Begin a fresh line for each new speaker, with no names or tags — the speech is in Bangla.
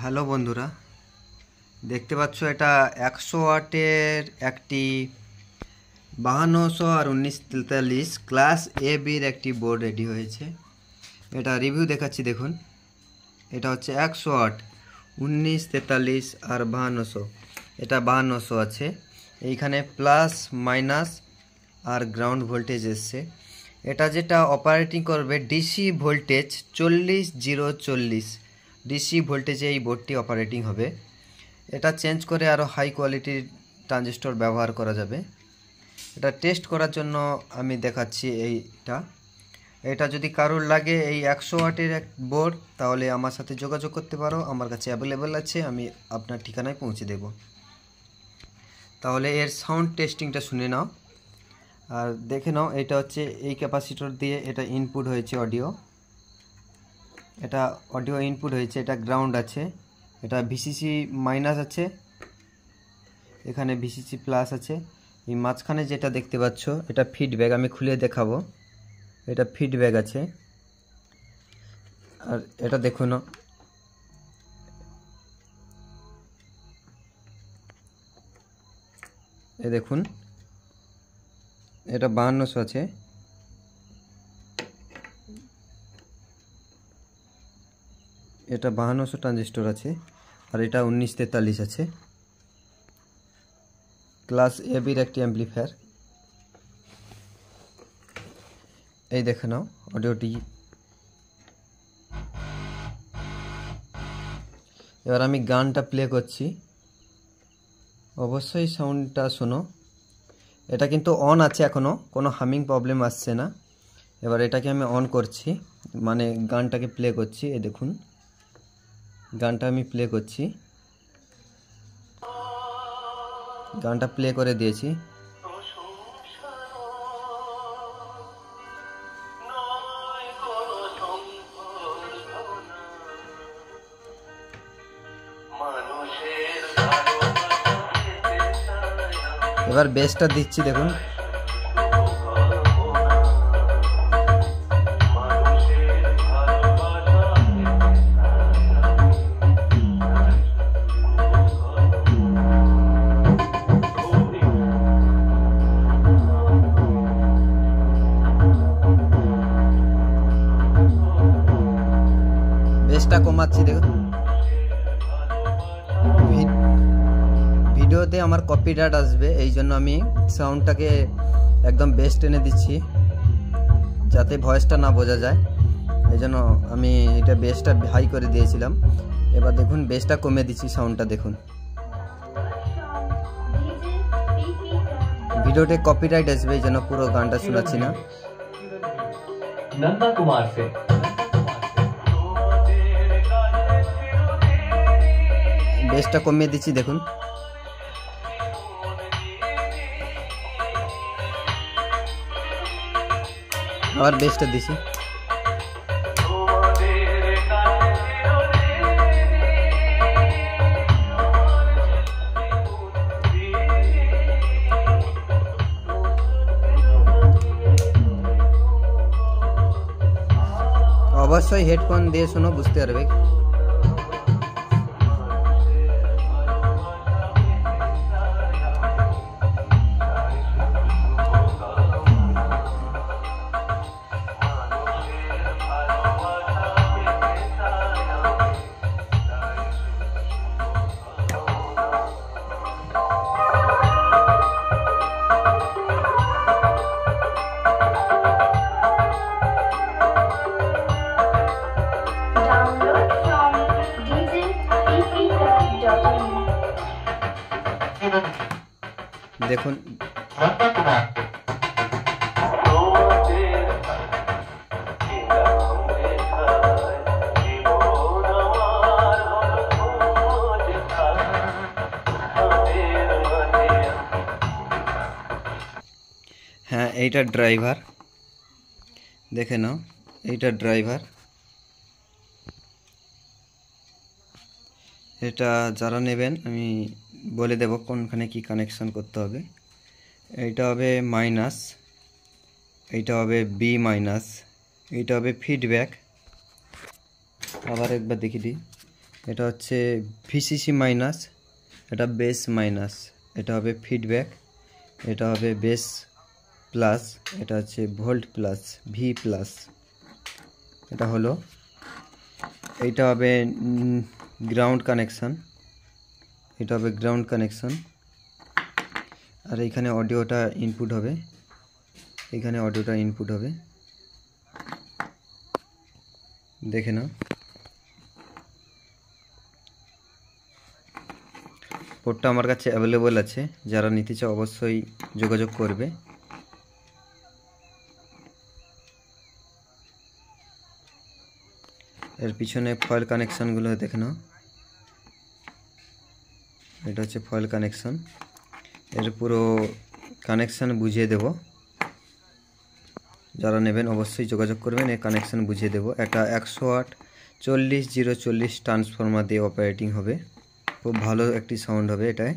হ্যালো বন্ধুরা, দেখতে পাচ্ছ এটা 100 ওয়াটের একটি 5200 আর 1943 ক্লাস এ বির একটি বোর্ড রেডি হয়েছে। এটা রিভিউ দেখাচ্ছি, দেখুন। এটা হচ্ছে 100 ওয়াট 1943 আর 5200। এটা 5200 আছে, এইখানে প্লাস মাইনাস আর গ্রাউন্ড ভোল্টেজ এসছে। এটা যেটা অপারেটিং করবে ডিসি ভোল্টেজ 40 ডিসি ভোল্টেজে এই বোর্ডটি অপারেটিং হবে। এটা চেঞ্জ করে আরও হাই কোয়ালিটির ট্রানজিস্টর ব্যবহার করা যাবে। এটা টেস্ট করার জন্য আমি দেখাচ্ছি এটা যদি কারোর লাগে এই 100 ওয়াটের এক বোর্ড, তাহলে আমার সাথে যোগাযোগ করতে পারো, আমার কাছে অ্যাভেলেবেল আছে, আমি আপনার ঠিকানায় পৌঁছে দেব। তাহলে এর সাউন্ড টেস্টিংটা শুনে নাও আর দেখে নাও। এটা হচ্ছে এই ক্যাপাসিটর দিয়ে এটা ইনপুট হয়েছে অডিও, এটা অডিও ইনপুট হয়েছে। এটা গ্রাউন্ড আছে, এটা ভিসিসি মাইনাস আছে, এখানে ভিসিসি প্লাস আছে। এই মাঝখানে যেটা দেখতে পাচ্ছ এটা ফিডব্যাক, আমি খুলে দেখাবো। এটা ফিডব্যাক আছে। আর এটা দেখুন, এ দেখুন, এটা 5200 আছে। এটা 5200 ট্রানজিস্টর আছে আর এটা 1943 আছে। ক্লাস এ বির একটি অ্যাম্পলিফায়ার। এই দেখে নাও অডিওটি। এবার আমি গানটা প্লে করছি, অবশ্যই সাউন্ডটা শোনো। এটা কিন্তু অন আছে, এখনো কোনো হামিং প্রবলেম আসছে না। এবার এটাকে আমি অন করছি, মানে গানটাকে প্লে করছি। এই দেখুন, গানটা আমি প্লে করছি, গানটা প্লে করে দিয়েছি। এবার বেসটা দিচ্ছি, দেখুন। বেসটা কমাচ্ছি, দেখুন। ভিডিওতে আমার কপিরাইট আসবে, এই জন্য আমি সাউন্ডটাকে একদম বেস টেনে দিচ্ছি যাতে ভয়েসটা না বোঝা যায়। এই জন্য আমি এটা বেসটা হাই করে দিয়েছিলাম। এবার দেখুন বেসটা কমে দিচ্ছি, সাউন্ডটা দেখুন। ভিডিওতে কপিরাইট আসবে, এই জন্য পুরো গানটা শোনাচ্ছি না। নন্দা কুমার से বেসটা কমিয়ে দিচ্ছি, দেখুন। আবার বেসটা দিছি। অবশ্যই হেডফোন দিয়ে শোনো, বুঝতে পারবে। দেখুন, হ্যাঁ এইটা ড্রাইভার, দেখে নাও। এইটা ড্রাইভার, এটা যারা নেবেন আমি বলে দেব কোনখানে কি কানেকশন করতে হবে। এইটা হবে মাইনাস, এইটা হবে বি মাইনাস, এইটা হবে ফিডব্যাক। আবার একবার দেখিয়ে দিই, এটা হচ্ছে ভিসিসি মাইনাস, এটা বেস মাইনাস, এটা হবে ফিডব্যাক, এটা হবে বেস প্লাস, এটা হচ্ছে ভোল্ট প্লাস, ভি প্লাস। এটা হলো, এইটা হবে গ্রাউন্ড কানেকশান, এটা হবে গ্রাউন্ড কানেকশান। আর এইখানে অডিওটা ইনপুট হবে, এখানে অডিওটা ইনপুট হবে, দেখে নাও। পোর্টটা আমার কাছে অ্যাভেলেবল আছে, যারা নিতে চাও অবশ্যই যোগাযোগ করবে। এর পিছনে ফয়েল কানেকশানগুলো দেখে নাও, এটা হচ্ছে ফয়েল কানেকশান। এর পুরো কানেকশান বুঝিয়ে দেব, যারা নেবেন অবশ্যই যোগাযোগ করবেন, এই কানেকশান বুঝিয়ে দেব। এটা 100 ওয়াট 40 0 40 ট্রান্সফরমার দিয়ে অপারেটিং হবে, খুব ভালো একটি সাউন্ড হবে এটায়।